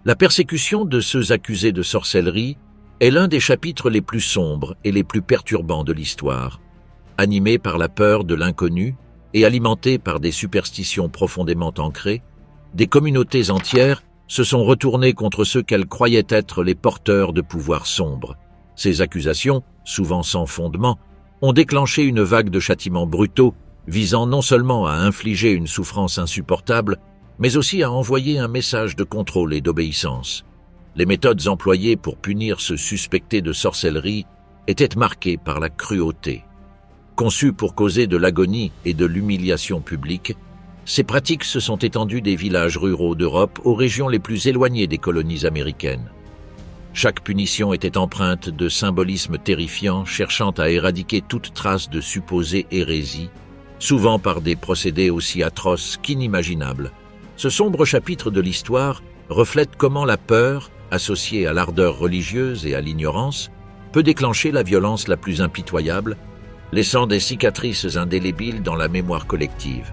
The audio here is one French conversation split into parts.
La persécution de ceux accusés de sorcellerie est l'un des chapitres les plus sombres et les plus perturbants de l'histoire. Animés par la peur de l'inconnu et alimentés par des superstitions profondément ancrées, des communautés entières se sont retournées contre ceux qu'elles croyaient être les porteurs de pouvoirs sombres. Ces accusations, souvent sans fondement, ont déclenché une vague de châtiments brutaux visant non seulement à infliger une souffrance insupportable, mais aussi à envoyer un message de contrôle et d'obéissance. Les méthodes employées pour punir ceux suspectés de sorcellerie étaient marquées par la cruauté. Conçues pour causer de l'agonie et de l'humiliation publique, ces pratiques se sont étendues des villages ruraux d'Europe aux régions les plus éloignées des colonies américaines. Chaque punition était empreinte de symbolismes terrifiants cherchant à éradiquer toute trace de supposée hérésie, souvent par des procédés aussi atroces qu'inimaginables. Ce sombre chapitre de l'histoire reflète comment la peur, associée à l'ardeur religieuse et à l'ignorance, peut déclencher la violence la plus impitoyable, laissant des cicatrices indélébiles dans la mémoire collective.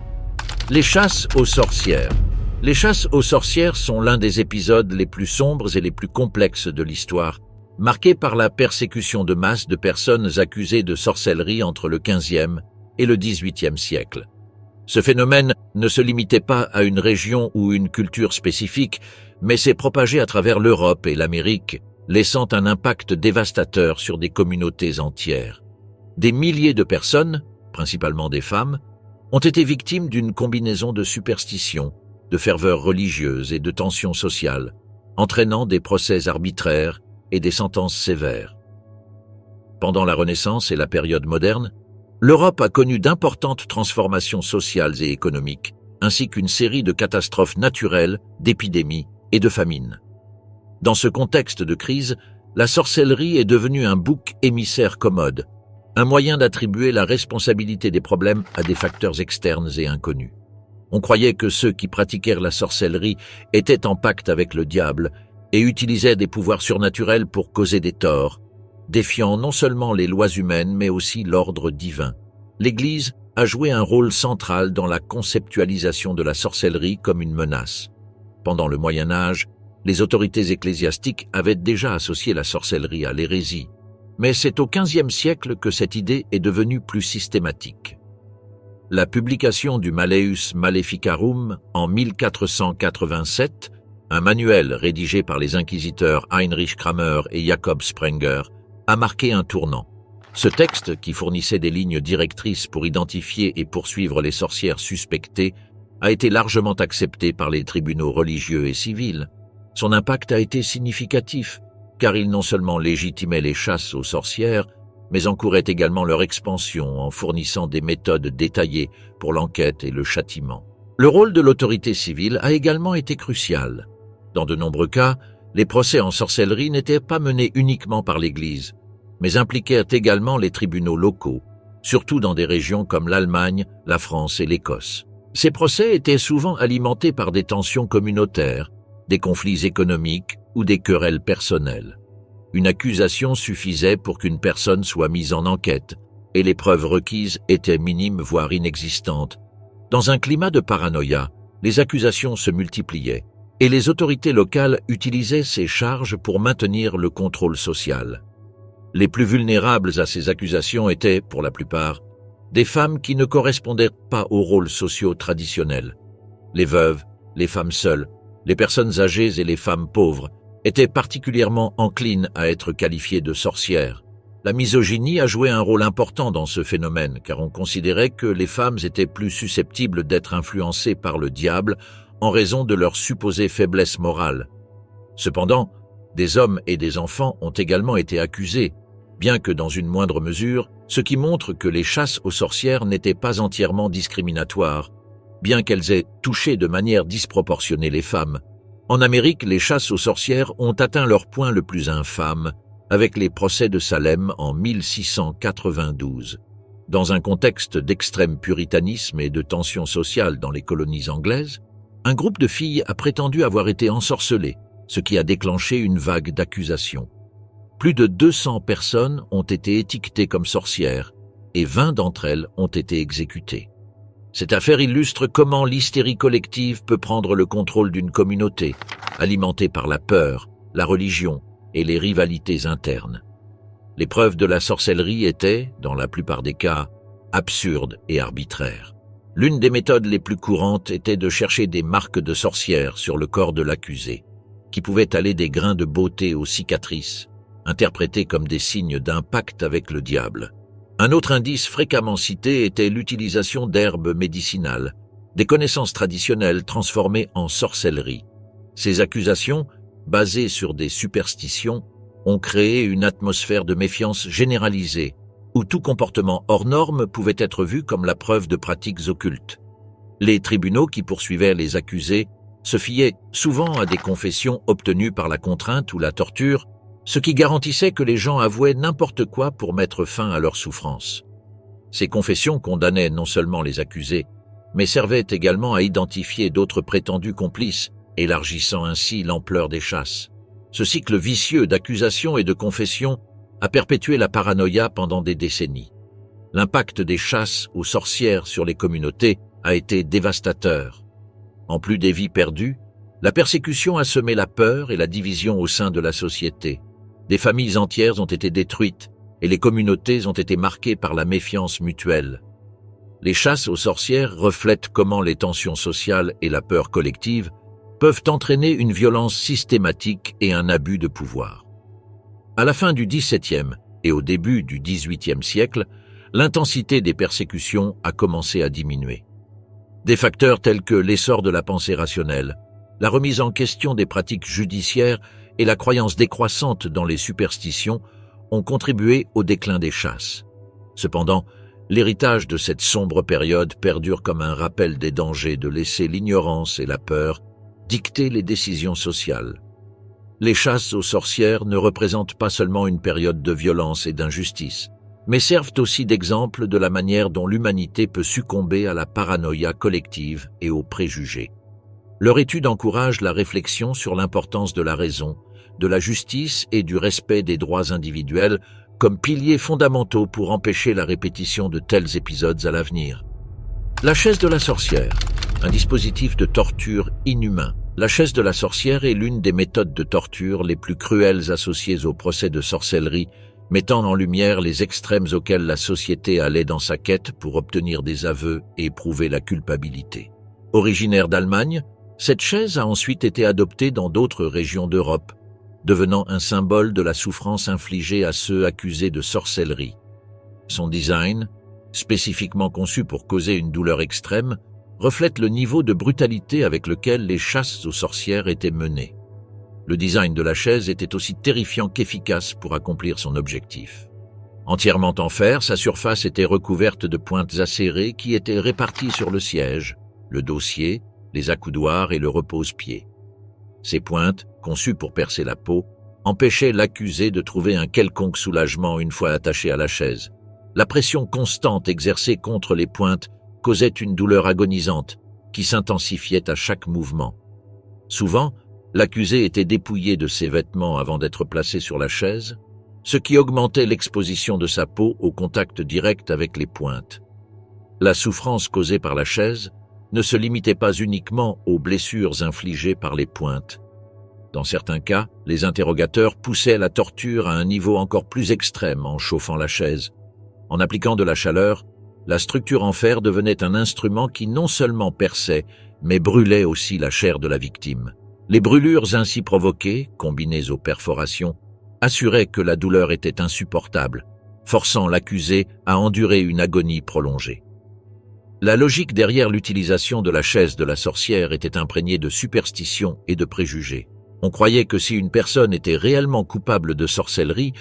Les chasses aux sorcières. Les chasses aux sorcières sont l'un des épisodes les plus sombres et les plus complexes de l'histoire, marqués par la persécution de masse de personnes accusées de sorcellerie entre le XVe et le XVIIIe siècle. Ce phénomène ne se limitait pas à une région ou une culture spécifique, mais s'est propagé à travers l'Europe et l'Amérique, laissant un impact dévastateur sur des communautés entières. Des milliers de personnes, principalement des femmes, ont été victimes d'une combinaison de superstitions, de ferveur religieuse et de tensions sociales, entraînant des procès arbitraires et des sentences sévères. Pendant la Renaissance et la période moderne, l'Europe a connu d'importantes transformations sociales et économiques, ainsi qu'une série de catastrophes naturelles, d'épidémies et de famines. Dans ce contexte de crise, la sorcellerie est devenue un bouc émissaire commode, un moyen d'attribuer la responsabilité des problèmes à des facteurs externes et inconnus. On croyait que ceux qui pratiquèrent la sorcellerie étaient en pacte avec le diable et utilisaient des pouvoirs surnaturels pour causer des torts, défiant non seulement les lois humaines mais aussi l'ordre divin. L'Église a joué un rôle central dans la conceptualisation de la sorcellerie comme une menace. Pendant le Moyen Âge, les autorités ecclésiastiques avaient déjà associé la sorcellerie à l'hérésie, mais c'est au XVe siècle que cette idée est devenue plus systématique. La publication du Malleus Maleficarum en 1487, un manuel rédigé par les inquisiteurs Heinrich Kramer et Jakob Sprenger, a marqué un tournant. Ce texte, qui fournissait des lignes directrices pour identifier et poursuivre les sorcières suspectées, a été largement accepté par les tribunaux religieux et civils. Son impact a été significatif, car il non seulement légitimait les chasses aux sorcières, mais encourait également leur expansion en fournissant des méthodes détaillées pour l'enquête et le châtiment. Le rôle de l'autorité civile a également été crucial. Dans de nombreux cas, les procès en sorcellerie n'étaient pas menés uniquement par l'Église, mais impliquèrent également les tribunaux locaux, surtout dans des régions comme l'Allemagne, la France et l'Écosse. Ces procès étaient souvent alimentés par des tensions communautaires, des conflits économiques ou des querelles personnelles. Une accusation suffisait pour qu'une personne soit mise en enquête, et les preuves requises étaient minimes voire inexistantes. Dans un climat de paranoïa, les accusations se multipliaient, et les autorités locales utilisaient ces charges pour maintenir le contrôle social. Les plus vulnérables à ces accusations étaient, pour la plupart, des femmes qui ne correspondaient pas aux rôles sociaux traditionnels. Les veuves, les femmes seules, les personnes âgées et les femmes pauvres étaient particulièrement enclines à être qualifiées de sorcières. La misogynie a joué un rôle important dans ce phénomène, car on considérait que les femmes étaient plus susceptibles d'être influencées par le diable en raison de leur supposée faiblesse morale. Cependant, des hommes et des enfants ont également été accusés, bien que dans une moindre mesure, ce qui montre que les chasses aux sorcières n'étaient pas entièrement discriminatoires, bien qu'elles aient touché de manière disproportionnée les femmes. En Amérique, les chasses aux sorcières ont atteint leur point le plus infâme, avec les procès de Salem en 1692. Dans un contexte d'extrême puritanisme et de tensions sociales dans les colonies anglaises, un groupe de filles a prétendu avoir été ensorcelées, ce qui a déclenché une vague d'accusations. Plus de 200 personnes ont été étiquetées comme sorcières et 20 d'entre elles ont été exécutées. Cette affaire illustre comment l'hystérie collective peut prendre le contrôle d'une communauté, alimentée par la peur, la religion et les rivalités internes. Les preuves de la sorcellerie étaient, dans la plupart des cas, absurdes et arbitraires. L'une des méthodes les plus courantes était de chercher des marques de sorcière sur le corps de l'accusé, qui pouvaient aller des grains de beauté aux cicatrices, interprétés comme des signes d'un pacte avec le diable. Un autre indice fréquemment cité était l'utilisation d'herbes médicinales, des connaissances traditionnelles transformées en sorcellerie. Ces accusations, basées sur des superstitions, ont créé une atmosphère de méfiance généralisée, où tout comportement hors norme pouvait être vu comme la preuve de pratiques occultes. Les tribunaux qui poursuivaient les accusés se fiaient souvent à des confessions obtenues par la contrainte ou la torture, ce qui garantissait que les gens avouaient n'importe quoi pour mettre fin à leur souffrance. Ces confessions condamnaient non seulement les accusés, mais servaient également à identifier d'autres prétendus complices, élargissant ainsi l'ampleur des chasses. Ce cycle vicieux d'accusations et de confessions a perpétué la paranoïa pendant des décennies. L'impact des chasses aux sorcières sur les communautés a été dévastateur. En plus des vies perdues, la persécution a semé la peur et la division au sein de la société. Des familles entières ont été détruites et les communautés ont été marquées par la méfiance mutuelle. Les chasses aux sorcières reflètent comment les tensions sociales et la peur collective peuvent entraîner une violence systématique et un abus de pouvoir. À la fin du XVIIe et au début du XVIIIe siècle, l'intensité des persécutions a commencé à diminuer. Des facteurs tels que l'essor de la pensée rationnelle, la remise en question des pratiques judiciaires et la croyance décroissante dans les superstitions ont contribué au déclin des chasses. Cependant, l'héritage de cette sombre période perdure comme un rappel des dangers de laisser l'ignorance et la peur dicter les décisions sociales. Les chasses aux sorcières ne représentent pas seulement une période de violence et d'injustice, mais servent aussi d'exemple de la manière dont l'humanité peut succomber à la paranoïa collective et aux préjugés. Leur étude encourage la réflexion sur l'importance de la raison, de la justice et du respect des droits individuels comme piliers fondamentaux pour empêcher la répétition de tels épisodes à l'avenir. La chaise de la sorcière, un dispositif de torture inhumain. La chaise de la sorcière est l'une des méthodes de torture les plus cruelles associées au procès de sorcellerie, mettant en lumière les extrêmes auxquels la société allait dans sa quête pour obtenir des aveux et prouver la culpabilité. Originaire d'Allemagne, cette chaise a ensuite été adoptée dans d'autres régions d'Europe, devenant un symbole de la souffrance infligée à ceux accusés de sorcellerie. Son design, spécifiquement conçu pour causer une douleur extrême, reflète le niveau de brutalité avec lequel les chasses aux sorcières étaient menées. Le design de la chaise était aussi terrifiant qu'efficace pour accomplir son objectif. Entièrement en fer, sa surface était recouverte de pointes acérées qui étaient réparties sur le siège, le dossier, les accoudoirs et le repose-pied. Ces pointes, conçues pour percer la peau, empêchaient l'accusé de trouver un quelconque soulagement une fois attaché à la chaise. La pression constante exercée contre les pointes causait une douleur agonisante qui s'intensifiait à chaque mouvement. Souvent, l'accusé était dépouillé de ses vêtements avant d'être placé sur la chaise, ce qui augmentait l'exposition de sa peau au contact direct avec les pointes. La souffrance causée par la chaise ne se limitait pas uniquement aux blessures infligées par les pointes. Dans certains cas, les interrogateurs poussaient la torture à un niveau encore plus extrême en chauffant la chaise. En appliquant de la chaleur, la structure en fer devenait un instrument qui non seulement perçait, mais brûlait aussi la chair de la victime. Les brûlures ainsi provoquées, combinées aux perforations, assuraient que la douleur était insupportable, forçant l'accusé à endurer une agonie prolongée. La logique derrière l'utilisation de la chaise de la sorcière était imprégnée de superstitions et de préjugés. On croyait que si une personne était réellement coupable de sorcellerie,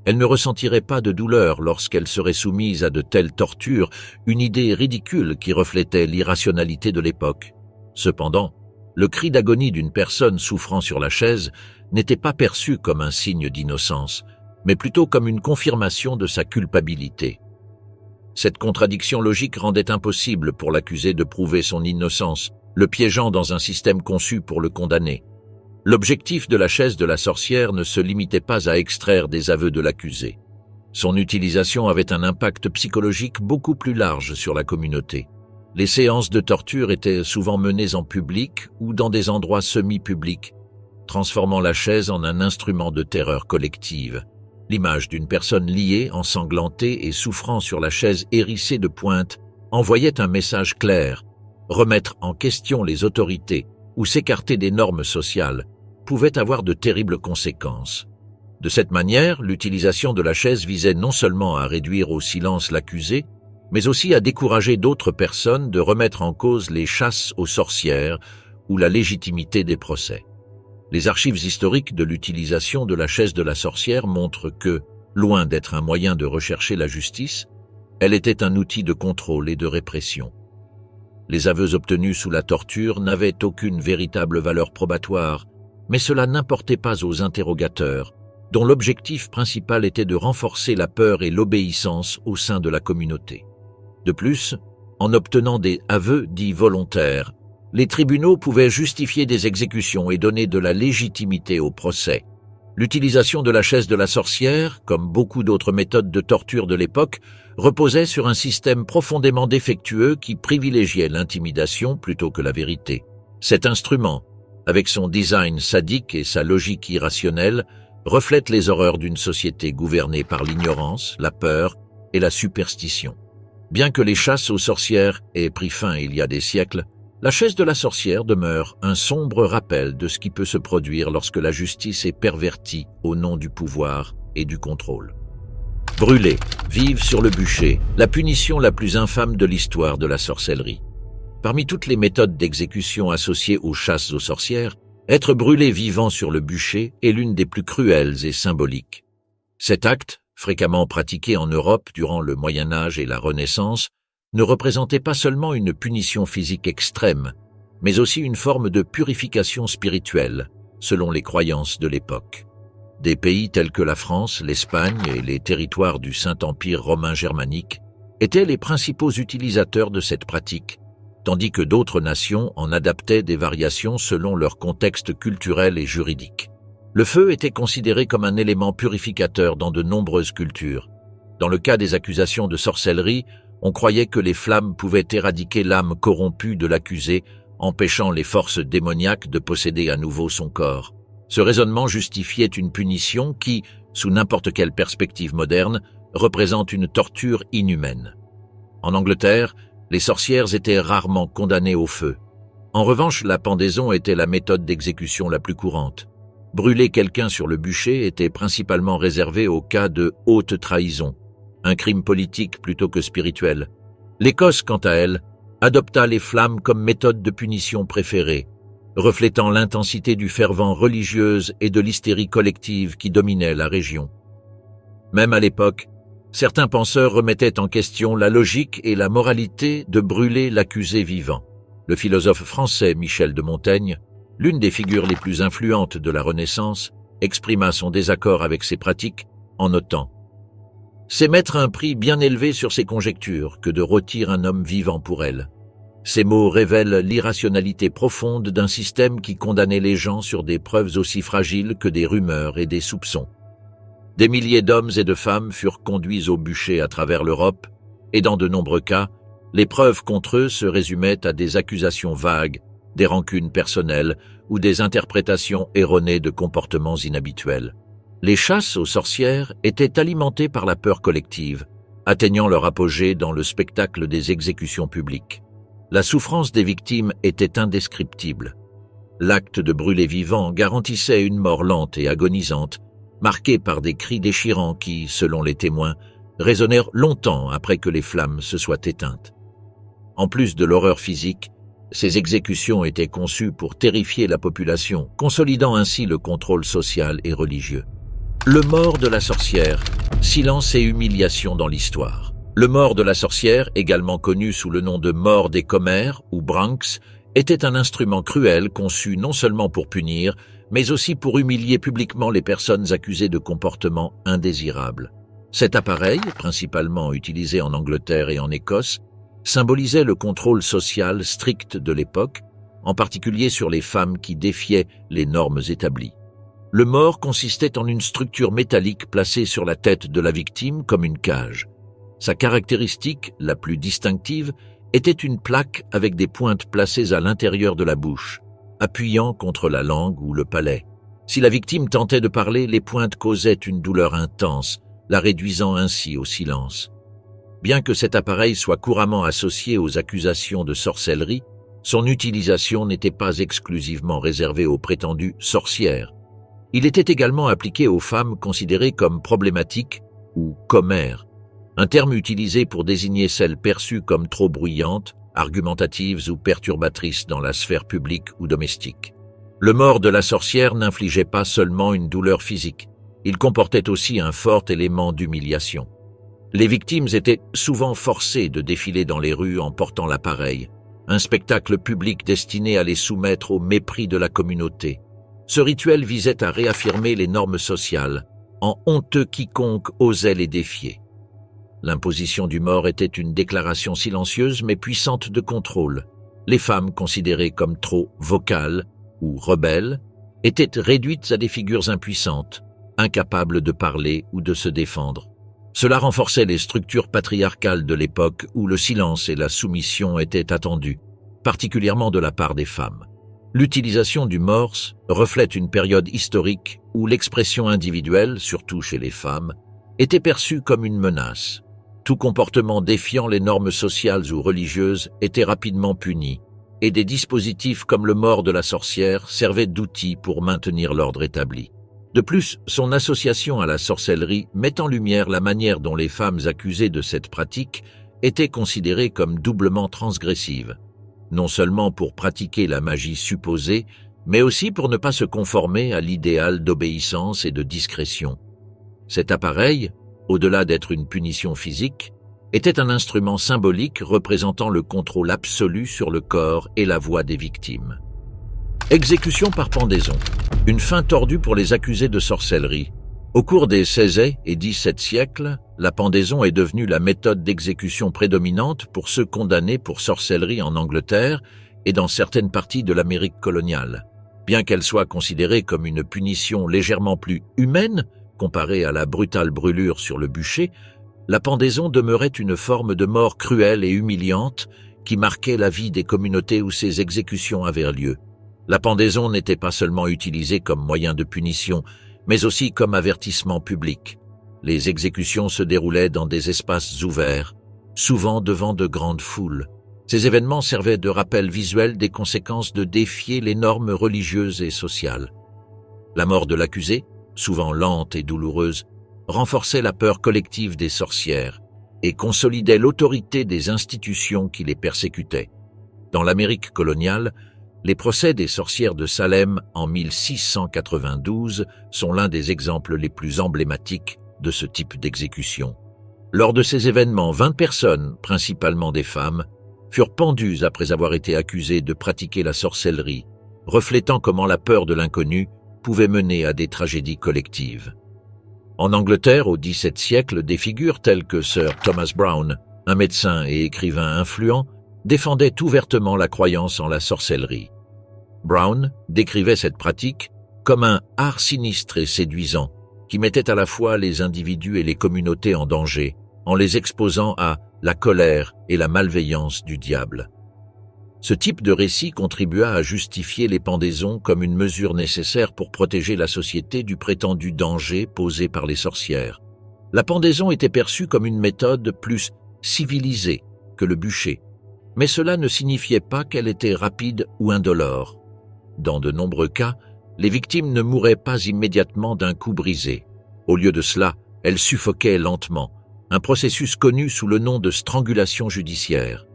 elle ne ressentirait pas de douleur lorsqu'elle serait soumise à de telles tortures, une idée ridicule qui reflétait l'irrationalité de l'époque. Cependant, le cri d'agonie d'une personne souffrant sur la chaise n'était pas perçu comme un signe d'innocence, mais plutôt comme une confirmation de sa culpabilité. Cette contradiction logique rendait impossible pour l'accusé de prouver son innocence, le piégeant dans un système conçu pour le condamner. L'objectif de la chaise de la sorcière ne se limitait pas à extraire des aveux de l'accusé. Son utilisation avait un impact psychologique beaucoup plus large sur la communauté. Les séances de torture étaient souvent menées en public ou dans des endroits semi-publics, transformant la chaise en un instrument de terreur collective. L'image d'une personne liée, ensanglantée et souffrant sur la chaise hérissée de pointes envoyait un message clair. Remettre en question les autorités ou s'écarter des normes sociales pouvait avoir de terribles conséquences. De cette manière, l'utilisation de la chaise visait non seulement à réduire au silence l'accusé, mais aussi à décourager d'autres personnes de remettre en cause les chasses aux sorcières ou la légitimité des procès. Les archives historiques de l'utilisation de la chaise de la sorcière montrent que, loin d'être un moyen de rechercher la justice, elle était un outil de contrôle et de répression. Les aveux obtenus sous la torture n'avaient aucune véritable valeur probatoire, mais cela n'importait pas aux interrogateurs, dont l'objectif principal était de renforcer la peur et l'obéissance au sein de la communauté. De plus, en obtenant des aveux dits volontaires, les tribunaux pouvaient justifier des exécutions et donner de la légitimité au procès. L'utilisation de la chaise de la sorcière, comme beaucoup d'autres méthodes de torture de l'époque, reposait sur un système profondément défectueux qui privilégiait l'intimidation plutôt que la vérité. Cet instrument, avec son design sadique et sa logique irrationnelle, reflète les horreurs d'une société gouvernée par l'ignorance, la peur et la superstition. Bien que les chasses aux sorcières aient pris fin il y a des siècles, la chaise de la sorcière demeure un sombre rappel de ce qui peut se produire lorsque la justice est pervertie au nom du pouvoir et du contrôle. Brûler, vive sur le bûcher, la punition la plus infâme de l'histoire de la sorcellerie. Parmi toutes les méthodes d'exécution associées aux chasses aux sorcières, être brûlé vivant sur le bûcher est l'une des plus cruelles et symboliques. Cet acte, fréquemment pratiqué en Europe durant le Moyen Âge et la Renaissance, ne représentait pas seulement une punition physique extrême, mais aussi une forme de purification spirituelle, selon les croyances de l'époque. Des pays tels que la France, l'Espagne et les territoires du Saint-Empire romain germanique étaient les principaux utilisateurs de cette pratique, tandis que d'autres nations en adaptaient des variations selon leur contexte culturel et juridique. Le feu était considéré comme un élément purificateur dans de nombreuses cultures. Dans le cas des accusations de sorcellerie, on croyait que les flammes pouvaient éradiquer l'âme corrompue de l'accusé, empêchant les forces démoniaques de posséder à nouveau son corps. Ce raisonnement justifiait une punition qui, sous n'importe quelle perspective moderne, représente une torture inhumaine. En Angleterre, les sorcières étaient rarement condamnées au feu. En revanche, la pendaison était la méthode d'exécution la plus courante. Brûler quelqu'un sur le bûcher était principalement réservé au cas de haute trahison, un crime politique plutôt que spirituel. L'Écosse, quant à elle, adopta les flammes comme méthode de punition préférée, reflétant l'intensité du fervent religieuse et de l'hystérie collective qui dominait la région. Même à l'époque, certains penseurs remettaient en question la logique et la moralité de brûler l'accusé vivant. Le philosophe français Michel de Montaigne, l'une des figures les plus influentes de la Renaissance, exprima son désaccord avec ces pratiques en notant « C'est mettre un prix bien élevé sur ces conjectures que de rôtir un homme vivant pour elles. Ces mots révèlent l'irrationalité profonde d'un système qui condamnait les gens sur des preuves aussi fragiles que des rumeurs et des soupçons. Des milliers d'hommes et de femmes furent conduits au bûcher à travers l'Europe, et dans de nombreux cas, les preuves contre eux se résumaient à des accusations vagues, des rancunes personnelles ou des interprétations erronées de comportements inhabituels. Les chasses aux sorcières étaient alimentées par la peur collective, atteignant leur apogée dans le spectacle des exécutions publiques. La souffrance des victimes était indescriptible. L'acte de brûler vivant garantissait une mort lente et agonisante, marquée par des cris déchirants qui, selon les témoins, résonnèrent longtemps après que les flammes se soient éteintes. En plus de l'horreur physique, ces exécutions étaient conçues pour terrifier la population, consolidant ainsi le contrôle social et religieux. Le mort de la sorcière, silence et humiliation dans l'histoire. Le mort de la sorcière, également connu sous le nom de mort des commères ou Branks, était un instrument cruel conçu non seulement pour punir, mais aussi pour humilier publiquement les personnes accusées de comportements indésirables. Cet appareil, principalement utilisé en Angleterre et en Écosse, symbolisait le contrôle social strict de l'époque, en particulier sur les femmes qui défiaient les normes établies. Le mort consistait en une structure métallique placée sur la tête de la victime comme une cage. Sa caractéristique, la plus distinctive, était une plaque avec des pointes placées à l'intérieur de la bouche, appuyant contre la langue ou le palais. Si la victime tentait de parler, les pointes causaient une douleur intense, la réduisant ainsi au silence. Bien que cet appareil soit couramment associé aux accusations de sorcellerie, son utilisation n'était pas exclusivement réservée aux prétendues sorcières. Il était également appliqué aux femmes considérées comme problématiques ou commères, un terme utilisé pour désigner celles perçues comme trop bruyantes, argumentatives ou perturbatrices dans la sphère publique ou domestique. Le mort de la sorcière n'infligeait pas seulement une douleur physique, il comportait aussi un fort élément d'humiliation. Les victimes étaient souvent forcées de défiler dans les rues en portant l'appareil, un spectacle public destiné à les soumettre au mépris de la communauté. Ce rituel visait à réaffirmer les normes sociales, en honteux quiconque osait les défier. L'imposition du mort était une déclaration silencieuse mais puissante de contrôle. Les femmes considérées comme trop vocales ou rebelles étaient réduites à des figures impuissantes, incapables de parler ou de se défendre. Cela renforçait les structures patriarcales de l'époque où le silence et la soumission étaient attendus, particulièrement de la part des femmes. L'utilisation du morse reflète une période historique où l'expression individuelle, surtout chez les femmes, était perçue comme une menace. Tout comportement défiant les normes sociales ou religieuses était rapidement puni, et des dispositifs comme le mort de la sorcière servaient d'outils pour maintenir l'ordre établi. De plus, son association à la sorcellerie met en lumière la manière dont les femmes accusées de cette pratique étaient considérées comme doublement transgressives, non seulement pour pratiquer la magie supposée, mais aussi pour ne pas se conformer à l'idéal d'obéissance et de discrétion. Cet appareil, au-delà d'être une punition physique, était un instrument symbolique représentant le contrôle absolu sur le corps et la voix des victimes. Exécution par pendaison, une fin tordue pour les accusés de sorcellerie. Au cours des XVIe et XVIIe siècles, la pendaison est devenue la méthode d'exécution prédominante pour ceux condamnés pour sorcellerie en Angleterre et dans certaines parties de l'Amérique coloniale. Bien qu'elle soit considérée comme une punition légèrement plus humaine, comparée à la brutale brûlure sur le bûcher, la pendaison demeurait une forme de mort cruelle et humiliante qui marquait la vie des communautés où ces exécutions avaient lieu. La pendaison n'était pas seulement utilisée comme moyen de punition, mais aussi comme avertissement public. Les exécutions se déroulaient dans des espaces ouverts, souvent devant de grandes foules. Ces événements servaient de rappel visuel des conséquences de défier les normes religieuses et sociales. La mort de l'accusé, souvent lente et douloureuse, renforçait la peur collective des sorcières et consolidait l'autorité des institutions qui les persécutaient. Dans l'Amérique coloniale, les procès des sorcières de Salem en 1692 sont l'un des exemples les plus emblématiques de ce type d'exécution. Lors de ces événements, 20 personnes, principalement des femmes, furent pendues après avoir été accusées de pratiquer la sorcellerie, reflétant comment la peur de l'inconnu pouvait mener à des tragédies collectives. En Angleterre, au XVIIe siècle, des figures telles que Sir Thomas Browne, un médecin et écrivain influent, défendaient ouvertement la croyance en la sorcellerie. Browne décrivait cette pratique comme un art sinistre et séduisant qui mettait à la fois les individus et les communautés en danger en les exposant à la colère et la malveillance du diable. Ce type de récit contribua à justifier les pendaisons comme une mesure nécessaire pour protéger la société du prétendu danger posé par les sorcières. La pendaison était perçue comme une méthode plus civilisée que le bûcher, mais cela ne signifiait pas qu'elle était rapide ou indolore. Dans de nombreux cas, les victimes ne mouraient pas immédiatement d'un coup brisé. Au lieu de cela, elles suffoquaient lentement, un processus connu sous le nom de strangulation judiciaire.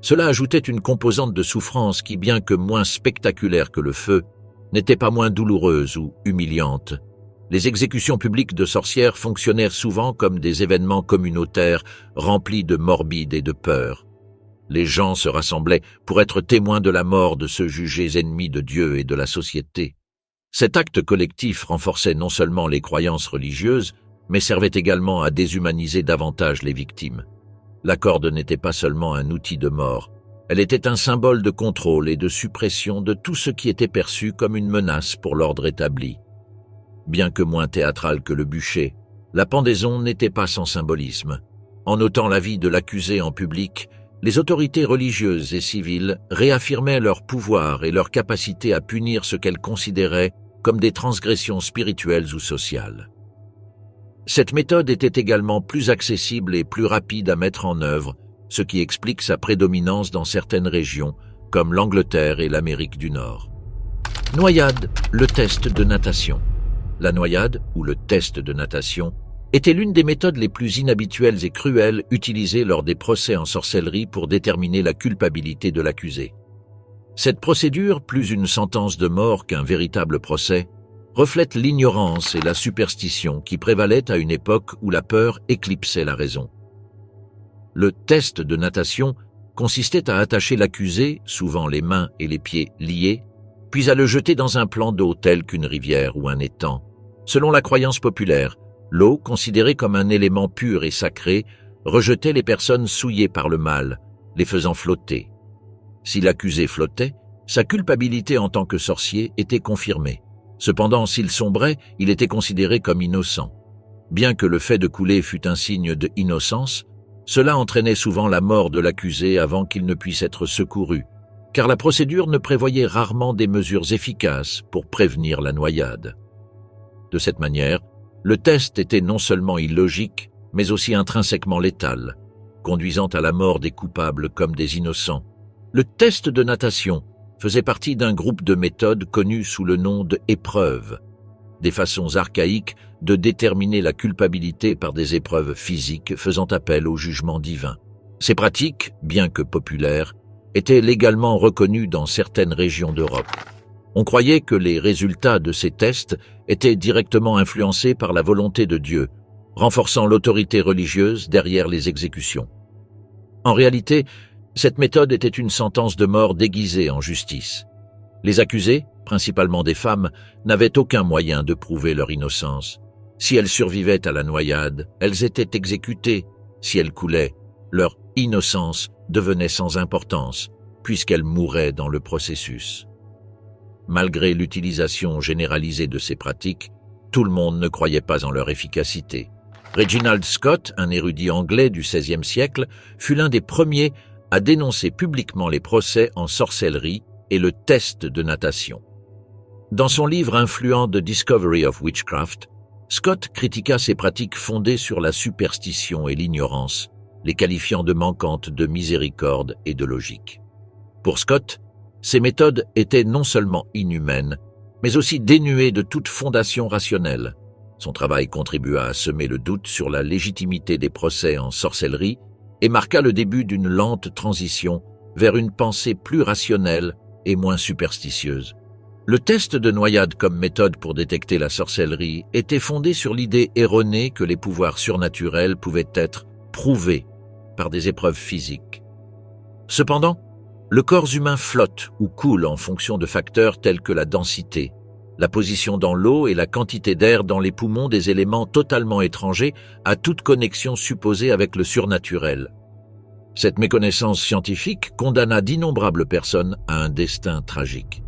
Cela ajoutait une composante de souffrance qui, bien que moins spectaculaire que le feu, n'était pas moins douloureuse ou humiliante. Les exécutions publiques de sorcières fonctionnèrent souvent comme des événements communautaires remplis de morbide et de peur. Les gens se rassemblaient pour être témoins de la mort de ceux jugés ennemis de Dieu et de la société. Cet acte collectif renforçait non seulement les croyances religieuses, mais servait également à déshumaniser davantage les victimes. La corde n'était pas seulement un outil de mort, elle était un symbole de contrôle et de suppression de tout ce qui était perçu comme une menace pour l'ordre établi. Bien que moins théâtrale que le bûcher, la pendaison n'était pas sans symbolisme. En ôtant la vie de l'accusé en public, les autorités religieuses et civiles réaffirmaient leur pouvoir et leur capacité à punir ce qu'elles considéraient comme des transgressions spirituelles ou sociales. Cette méthode était également plus accessible et plus rapide à mettre en œuvre, ce qui explique sa prédominance dans certaines régions, comme l'Angleterre et l'Amérique du Nord. Noyade, le test de natation. La noyade, ou le test de natation, était l'une des méthodes les plus inhabituelles et cruelles utilisées lors des procès en sorcellerie pour déterminer la culpabilité de l'accusé. Cette procédure, plus une sentence de mort qu'un véritable procès, reflète l'ignorance et la superstition qui prévalaient à une époque où la peur éclipsait la raison. Le test de natation consistait à attacher l'accusé, souvent les mains et les pieds liés, puis à le jeter dans un plan d'eau tel qu'une rivière ou un étang. Selon la croyance populaire, l'eau, considérée comme un élément pur et sacré, rejetait les personnes souillées par le mal, les faisant flotter. Si l'accusé flottait, sa culpabilité en tant que sorcier était confirmée. Cependant, s'il sombrait, il était considéré comme innocent. Bien que le fait de couler fût un signe d'innocence, cela entraînait souvent la mort de l'accusé avant qu'il ne puisse être secouru, car la procédure ne prévoyait rarement des mesures efficaces pour prévenir la noyade. De cette manière, le test était non seulement illogique, mais aussi intrinsèquement létal, conduisant à la mort des coupables comme des innocents. Le test de natation faisait partie d'un groupe de méthodes connues sous le nom de épreuves, des façons archaïques de déterminer la culpabilité par des épreuves physiques faisant appel au jugement divin. Ces pratiques, bien que populaires, étaient légalement reconnues dans certaines régions d'Europe. On croyait que les résultats de ces tests étaient directement influencés par la volonté de Dieu, renforçant l'autorité religieuse derrière les exécutions. En réalité, cette méthode était une sentence de mort déguisée en justice. Les accusés, principalement des femmes, n'avaient aucun moyen de prouver leur innocence. Si elles survivaient à la noyade, elles étaient exécutées. Si elles coulaient, leur innocence devenait sans importance, puisqu'elles mouraient dans le processus. Malgré l'utilisation généralisée de ces pratiques, tout le monde ne croyait pas en leur efficacité. Reginald Scot, un érudit anglais du XVIe siècle, fut l'un des premiers à dénoncer publiquement les procès en sorcellerie et le test de natation. Dans son livre influent The Discovery of Witchcraft, Scott critiqua ces pratiques fondées sur la superstition et l'ignorance, les qualifiant de manquantes de miséricorde et de logique. Pour Scott, ces méthodes étaient non seulement inhumaines, mais aussi dénuées de toute fondation rationnelle. Son travail contribua à semer le doute sur la légitimité des procès en sorcellerie et marqua le début d'une lente transition vers une pensée plus rationnelle et moins superstitieuse. Le test de noyade comme méthode pour détecter la sorcellerie était fondé sur l'idée erronée que les pouvoirs surnaturels pouvaient être prouvés par des épreuves physiques. Cependant, le corps humain flotte ou coule en fonction de facteurs tels que la densité, la position dans l'eau et la quantité d'air dans les poumons, des éléments totalement étrangers à toute connexion supposée avec le surnaturel. Cette méconnaissance scientifique condamna d'innombrables personnes à un destin tragique.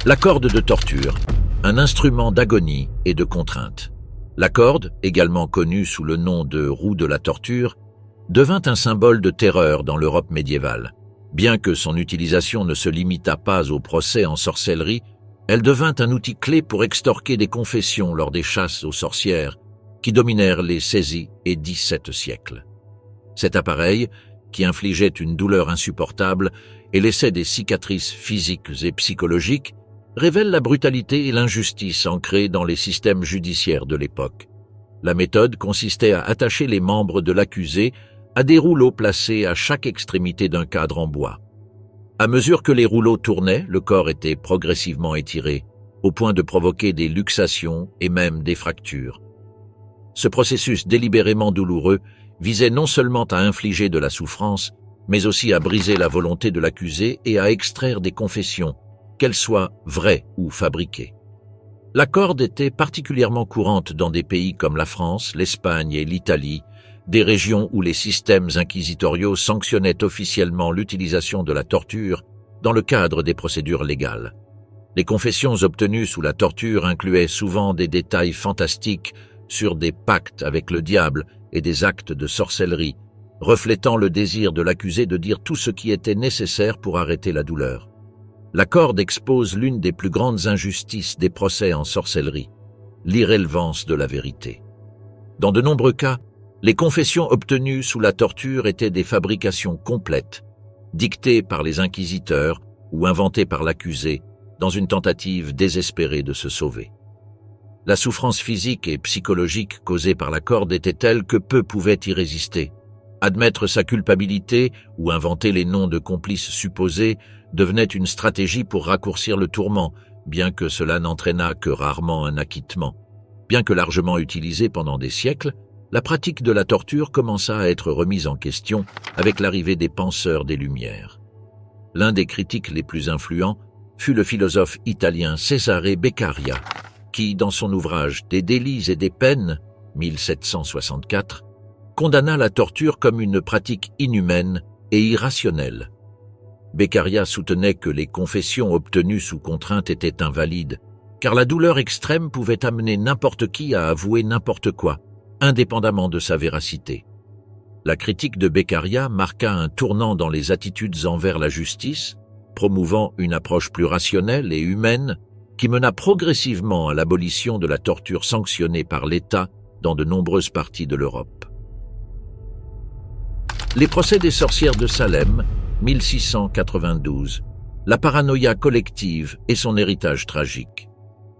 La corde de torture, un instrument d'agonie et de contrainte. La corde, également connue sous le nom de roue de la torture, devint un symbole de terreur dans l'Europe médiévale. Bien que son utilisation ne se limitât pas au procès en sorcellerie, elle devint un outil clé pour extorquer des confessions lors des chasses aux sorcières qui dominèrent les XVI et XVIIe siècles. Cet appareil, qui infligeait une douleur insupportable et laissait des cicatrices physiques et psychologiques, révèle la brutalité et l'injustice ancrées dans les systèmes judiciaires de l'époque. La méthode consistait à attacher les membres de l'accusé à des rouleaux placés à chaque extrémité d'un cadre en bois. À mesure que les rouleaux tournaient, le corps était progressivement étiré, au point de provoquer des luxations et même des fractures. Ce processus délibérément douloureux visait non seulement à infliger de la souffrance, mais aussi à briser la volonté de l'accusé et à extraire des confessions, qu'elles soient vraies ou fabriquées. La corde était particulièrement courante dans des pays comme la France, l'Espagne et l'Italie, des régions où les systèmes inquisitoriaux sanctionnaient officiellement l'utilisation de la torture dans le cadre des procédures légales. Les confessions obtenues sous la torture incluaient souvent des détails fantastiques sur des pactes avec le diable et des actes de sorcellerie, reflétant le désir de l'accusé de dire tout ce qui était nécessaire pour arrêter la douleur. la corde expose l'une des plus grandes injustices des procès en sorcellerie, l'irrélevance de la vérité. Dans de nombreux cas, les confessions obtenues sous la torture étaient des fabrications complètes, dictées par les inquisiteurs ou inventées par l'accusé dans une tentative désespérée de se sauver. La souffrance physique et psychologique causée par la corde était telle que peu pouvaient y résister. Admettre sa culpabilité ou inventer les noms de complices supposés devenait une stratégie pour raccourcir le tourment, bien que cela n'entraînât que rarement un acquittement. Bien que largement utilisée pendant des siècles, la pratique de la torture commença à être remise en question avec l'arrivée des penseurs des Lumières. L'un des critiques les plus influents fut le philosophe italien Cesare Beccaria, qui, dans son ouvrage « Des délits et des peines » 1764, condamna la torture comme une pratique inhumaine et irrationnelle. Beccaria soutenait que les confessions obtenues sous contrainte étaient invalides, car la douleur extrême pouvait amener n'importe qui à avouer n'importe quoi, indépendamment de sa véracité. La critique de Beccaria marqua un tournant dans les attitudes envers la justice, promouvant une approche plus rationnelle et humaine qui mena progressivement à l'abolition de la torture sanctionnée par l'État dans de nombreuses parties de l'Europe. Les procès des sorcières de Salem, 1692, la paranoïa collective et son héritage tragique.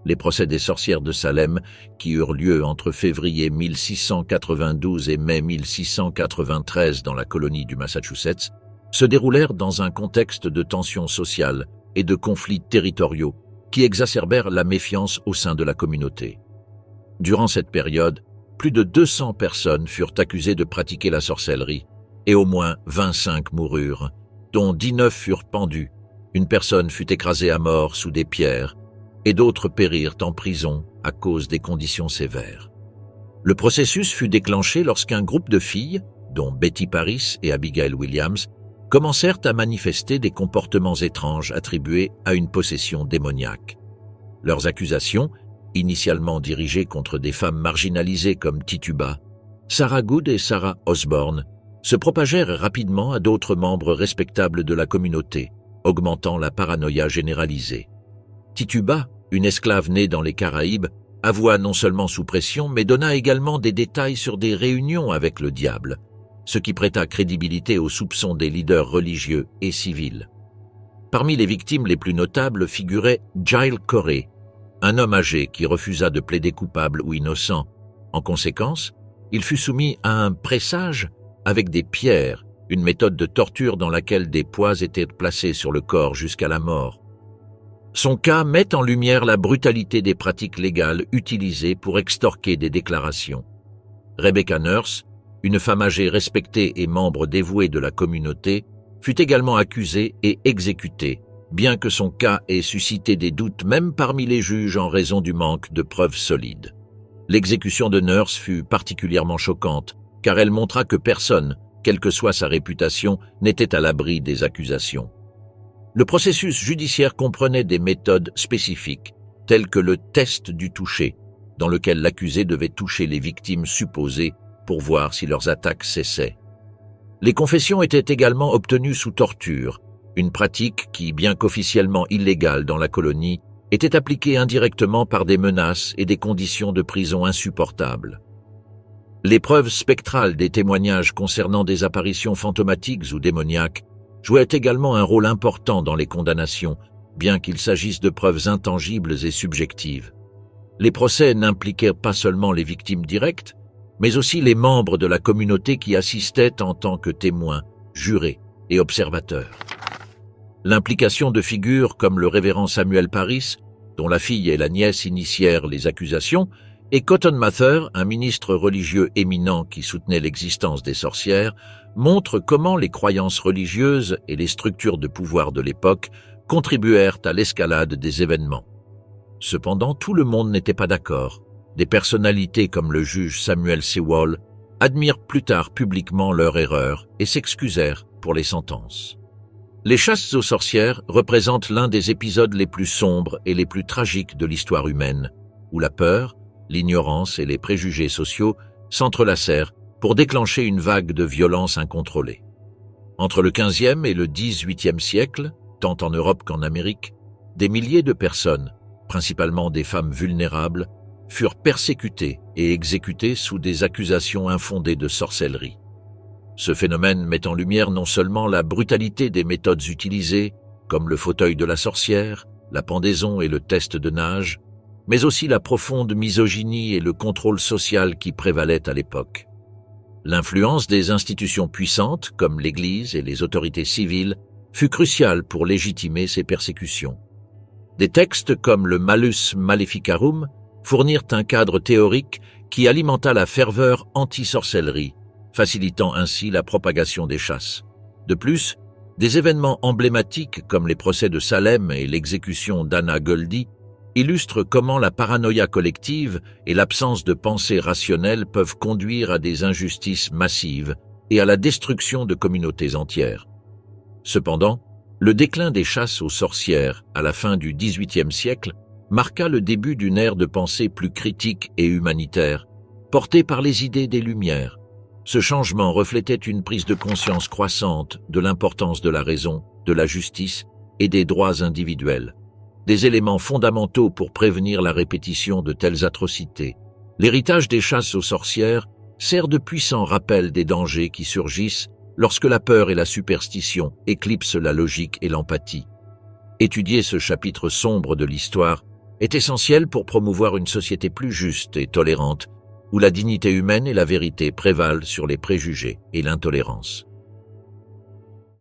Les procès des sorcières de Salem, qui eurent lieu entre février 1692 et mai 1693 dans la colonie du Massachusetts, se déroulèrent dans un contexte de tensions sociales et de conflits territoriaux qui exacerbèrent la méfiance au sein de la communauté. Durant cette période, plus de 200 personnes furent accusées de pratiquer la sorcellerie et au moins 25 moururent, dont 19 furent pendus, une personne fut écrasée à mort sous des pierres et d'autres périrent en prison à cause des conditions sévères. Le processus fut déclenché lorsqu'un groupe de filles, dont Betty Paris et Abigail Williams, commencèrent à manifester des comportements étranges attribués à une possession démoniaque. Leurs accusations, initialement dirigées contre des femmes marginalisées comme Tituba, Sarah Good et Sarah Osborne, se propagèrent rapidement à d'autres membres respectables de la communauté, augmentant la paranoïa généralisée. Tituba, une esclave née dans les Caraïbes, avoua non seulement sous pression, mais donna également des détails sur des réunions avec le diable, ce qui prêta crédibilité aux soupçons des leaders religieux et civils. Parmi les victimes les plus notables figurait Giles Corey, un homme âgé qui refusa de plaider coupable ou innocent. En conséquence, il fut soumis à un pressage avec des pierres, une méthode de torture dans laquelle des poids étaient placés sur le corps jusqu'à la mort. Son cas met en lumière la brutalité des pratiques légales utilisées pour extorquer des déclarations. Rebecca Nurse, une femme âgée respectée et membre dévoué de la communauté, fut également accusée et exécutée, bien que son cas ait suscité des doutes même parmi les juges en raison du manque de preuves solides. L'exécution de Nurse fut particulièrement choquante, car elle montra que personne, quelle que soit sa réputation, n'était à l'abri des accusations. Le processus judiciaire comprenait des méthodes spécifiques, telles que le test du toucher, dans lequel l'accusé devait toucher les victimes supposées pour voir si leurs attaques cessaient. Les confessions étaient également obtenues sous torture, une pratique qui, bien qu'officiellement illégale dans la colonie, était appliquée indirectement par des menaces et des conditions de prison insupportables. Les preuves spectrales des témoignages concernant des apparitions fantomatiques ou démoniaques jouaient également un rôle important dans les condamnations, bien qu'il s'agisse de preuves intangibles et subjectives. Les procès n'impliquaient pas seulement les victimes directes, mais aussi les membres de la communauté qui assistaient en tant que témoins, jurés et observateurs. L'implication de figures comme le révérend Samuel Parris, dont la fille et la nièce initièrent les accusations, et Cotton Mather, un ministre religieux éminent qui soutenait l'existence des sorcières, montrent comment les croyances religieuses et les structures de pouvoir de l'époque contribuèrent à l'escalade des événements. Cependant, tout le monde n'était pas d'accord. Des personnalités comme le juge Samuel Sewall admirent plus tard publiquement leur erreur et s'excusèrent pour les sentences. Les chasses aux sorcières représentent l'un des épisodes les plus sombres et les plus tragiques de l'histoire humaine, où la peur, l'ignorance et les préjugés sociaux s'entrelacèrent pour déclencher une vague de violence incontrôlée. Entre le XVe et le XVIIIe siècle, tant en Europe qu'en Amérique, des milliers de personnes, principalement des femmes vulnérables, furent persécutées et exécutées sous des accusations infondées de sorcellerie. Ce phénomène met en lumière non seulement la brutalité des méthodes utilisées, comme le fauteuil de la sorcière, la pendaison et le test de nage, mais aussi la profonde misogynie et le contrôle social qui prévalaient à l'époque. L'influence des institutions puissantes, comme l'Église et les autorités civiles, fut cruciale pour légitimer ces persécutions. Des textes comme le Malus Maleficarum fournirent un cadre théorique qui alimenta la ferveur anti-sorcellerie, facilitant ainsi la propagation des chasses. De plus, des événements emblématiques comme les procès de Salem et l'exécution d'Anna Goldie illustrent comment la paranoïa collective et l'absence de pensée rationnelle peuvent conduire à des injustices massives et à la destruction de communautés entières. Cependant, le déclin des chasses aux sorcières à la fin du XVIIIe siècle marqua le début d'une ère de pensée plus critique et humanitaire, portée par les idées des Lumières. Ce changement reflétait une prise de conscience croissante de l'importance de la raison, de la justice et des droits individuels, des éléments fondamentaux pour prévenir la répétition de telles atrocités. L'héritage des chasses aux sorcières sert de puissant rappel des dangers qui surgissent lorsque la peur et la superstition éclipsent la logique et l'empathie. Étudier ce chapitre sombre de l'histoire est essentiel pour promouvoir une société plus juste et tolérante, où la dignité humaine et la vérité prévalent sur les préjugés et l'intolérance.